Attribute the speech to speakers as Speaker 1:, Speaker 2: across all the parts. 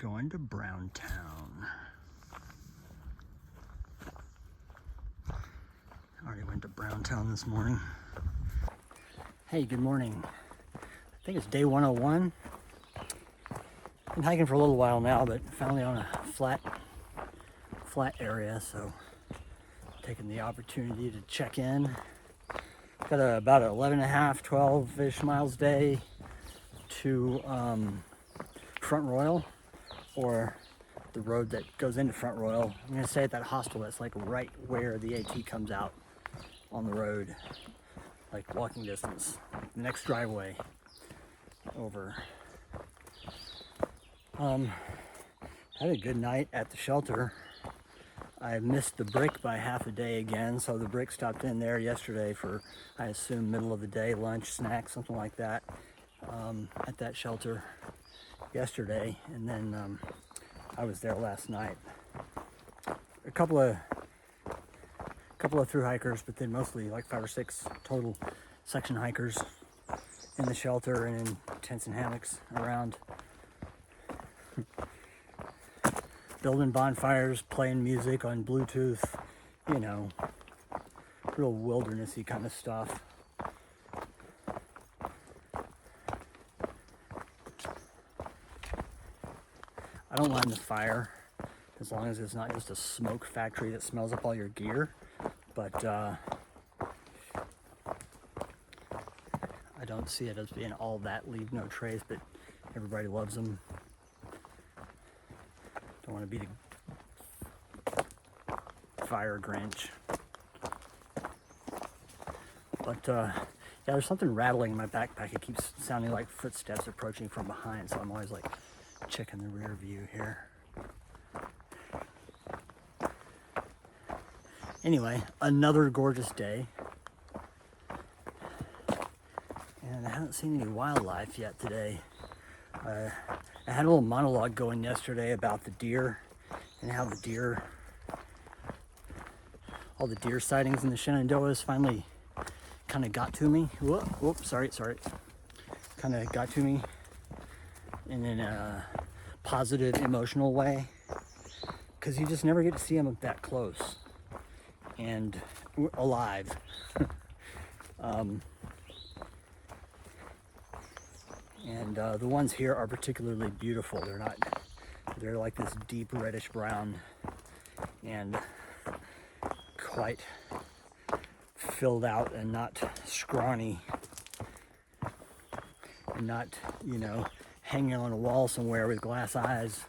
Speaker 1: Going to Browntown. Already went to Browntown this morning. Hey, good morning. I think it's day 101. Been hiking for a little while now, but finally on a flat area, so taking the opportunity to check in. Got about 11.5, 12-ish miles a day to Front Royal, or the road that goes into Front Royal. I'm gonna stay at that hostel that's like right where the AT comes out on the road, like walking distance, the next driveway over. Had a good night at the shelter. I missed the Brick by half a day again, so the Brick stopped in there yesterday for, I assume, middle of the day, lunch, snacks, something like that, at that shelter yesterday, and then I was there last night. A couple of through hikers, but then mostly like 5 or 6 total section hikers in the shelter and in tents and hammocks around, building bonfires, playing music on Bluetooth, you know, real wildernessy kind of stuff. I don't mind the fire, as long as it's not just a smoke factory that smells up all your gear, but I don't see it as being all that leave no trace, but everybody loves them. Don't want to be the fire Grinch. But yeah, there's something rattling in my backpack. It keeps sounding like footsteps approaching from behind, so I'm always like checking the rear view here. Anyway, another gorgeous day. And I haven't seen any wildlife yet today. I had a little monologue going yesterday about the deer and how all the deer sightings in the Shenandoahs finally kind of got to me. Whoop, sorry. Kind of got to me in a positive, emotional way, because you just never get to see them that close and alive. And the ones here are particularly beautiful. They're like this deep reddish brown and quite filled out and not scrawny and not, you know, hanging on a wall somewhere with glass eyes.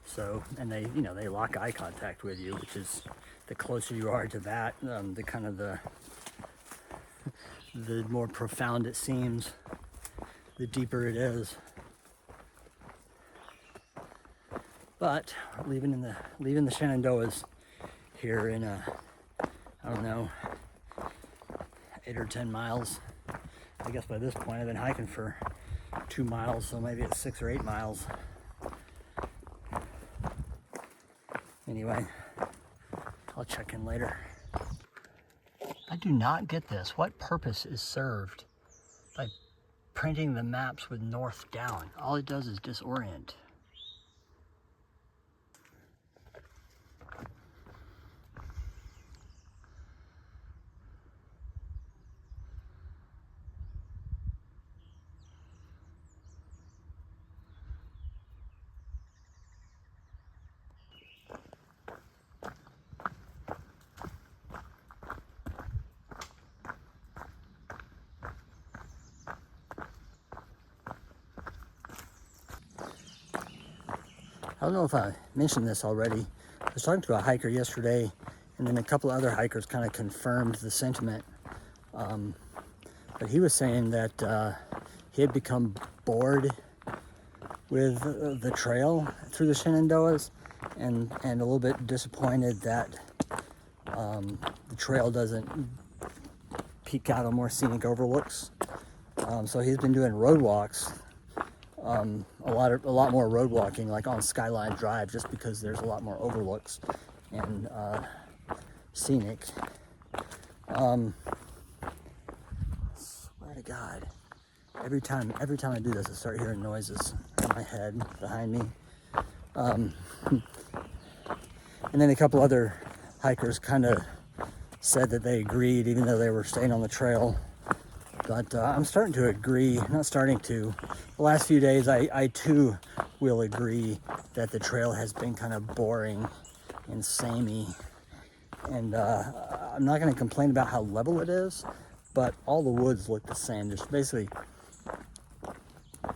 Speaker 1: So, and they lock eye contact with you, which is, the closer you are to that, the kind of the more profound it seems, the deeper it is. But leaving the Shenandoahs here in I don't know, 8 or 10 miles. I guess by this point I've been hiking for 2 miles, so maybe it's 6 or 8 miles. Anyway, I'll check in later. I do not get this. What purpose is served by printing the maps with north down? All it does is disorient. I don't know if I mentioned this already. I was talking to a hiker yesterday, and then a couple of other hikers kind of confirmed the sentiment. But he was saying that he had become bored with the trail through the Shenandoahs, and a little bit disappointed that the trail doesn't peek out on more scenic overlooks. So he's been doing road walks. A lot more road walking, like on Skyline Drive, just because there's a lot more overlooks and scenic. Swear to God, Every time I do this, I start hearing noises in my head behind me. And then a couple other hikers kind of said that they agreed, even though they were staying on the trail. But I'm starting to agree, not starting to. The last few days, I too will agree that the trail has been kind of boring and samey. And I'm not going to complain about how level it is, but all the woods look the same. There's basically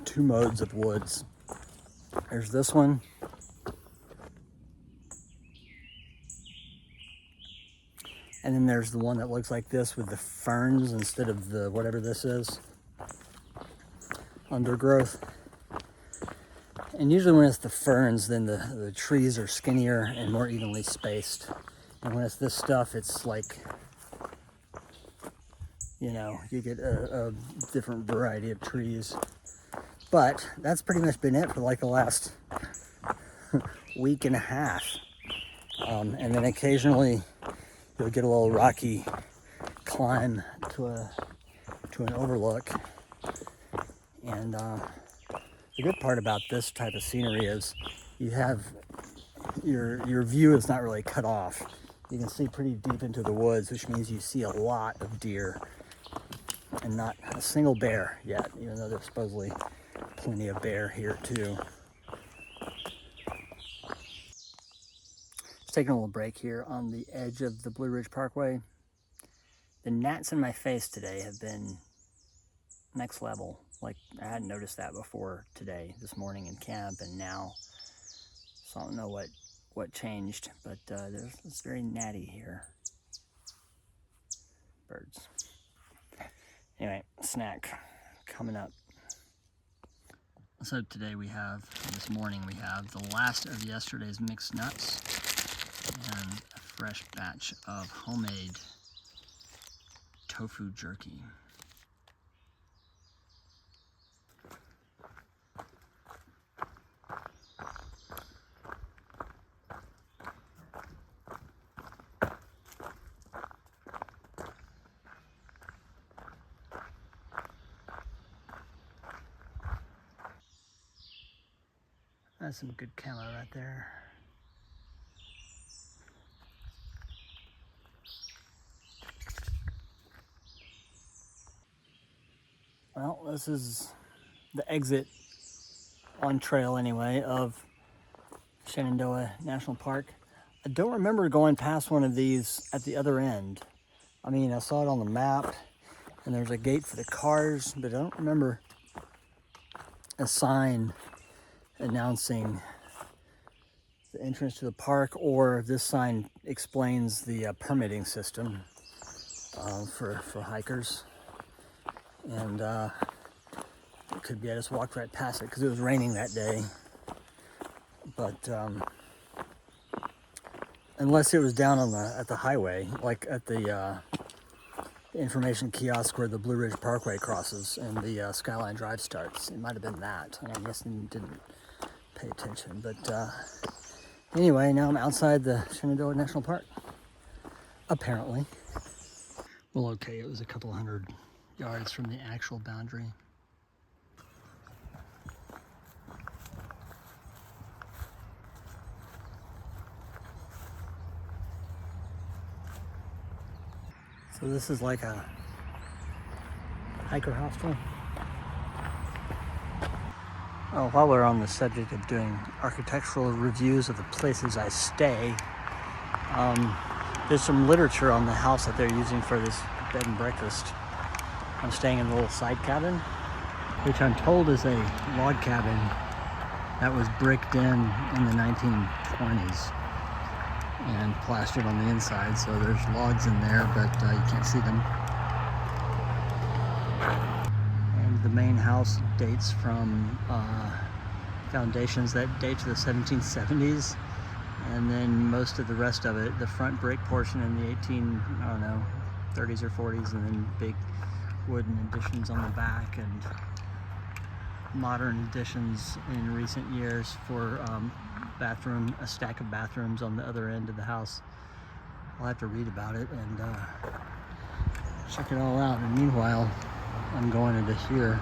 Speaker 1: two modes of woods. There's this one. And then there's the one that looks like this with the ferns instead of the whatever this is, undergrowth. And usually when it's the ferns, then the trees are skinnier and more evenly spaced. And when it's this stuff, it's like, you know, you get a different variety of trees. But that's pretty much been it for like the last week and a half. And then occasionally you'll get a little rocky climb to an overlook. And the good part about this type of scenery is you have your view is not really cut off. You can see pretty deep into the woods, which means you see a lot of deer and not a single bear yet, even though there's supposedly plenty of bear here too. Just taking a little break here on the edge of the Blue Ridge Parkway. The gnats in my face today have been next level. Like, I hadn't noticed that before today, this morning in camp, and now. So I don't know what changed, but it's very gnatty here. Birds. Anyway, snack coming up. So this morning we have the last of yesterday's mixed nuts and a fresh batch of homemade tofu jerky. That's some good camo right there. Well, this is the exit on trail anyway of Shenandoah National Park. I don't remember going past one of these at the other end. I mean, I saw it on the map and there's a gate for the cars, but I don't remember a sign announcing the entrance to the park, or this sign explains the permitting system for hikers. And it could be I just walked right past it because it was raining that day. But unless it was down on at the highway, like at the information kiosk where the Blue Ridge Parkway crosses and the Skyline Drive starts, it might have been that. And I guess I didn't pay attention. But anyway, now I'm outside the Shenandoah National Park, apparently. Well, okay, it was a couple hundred yards from the actual boundary. So this is like a hiker hostel. Oh, while we're on the subject of doing architectural reviews of the places I stay, there's some literature on the house that they're using for this bed and breakfast. I'm staying in a little side cabin, which I'm told is a log cabin that was bricked in the 1920s and plastered on the inside, so there's logs in there, but you can't see them. And the main house dates from foundations that date to the 1770s, and then most of the rest of it, the front brick portion in the 30s or 40s, and then big wooden additions on the back and modern additions in recent years for a stack of bathrooms on the other end of the house. I'll have to read about it and check it all out. And meanwhile, I'm going to this year.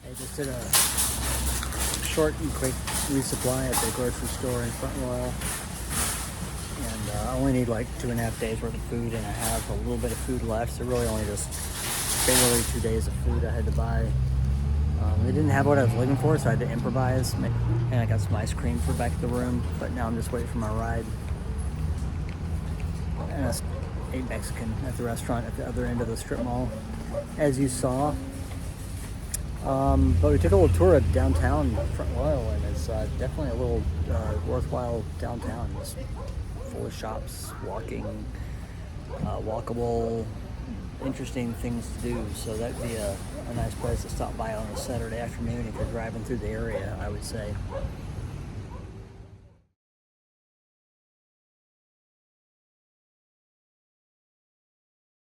Speaker 1: I just did a short and quick resupply at the grocery store in Front Royal, and I only need like 2.5 days worth of food, and I have a little bit of food left, so really only just barely 2 days of food I had to buy. They didn't have what I was looking for, so I had to improvise, and I got some ice cream for back at the room, but now I'm just waiting for my ride. And I ate Mexican at the restaurant at the other end of the strip mall, as you saw. But we took a little tour of downtown Front Royal, and it's definitely a little worthwhile downtown. It's full of shops, walkable, interesting things to do. So that'd be a nice place to stop by on a Saturday afternoon if you're driving through the area, I would say.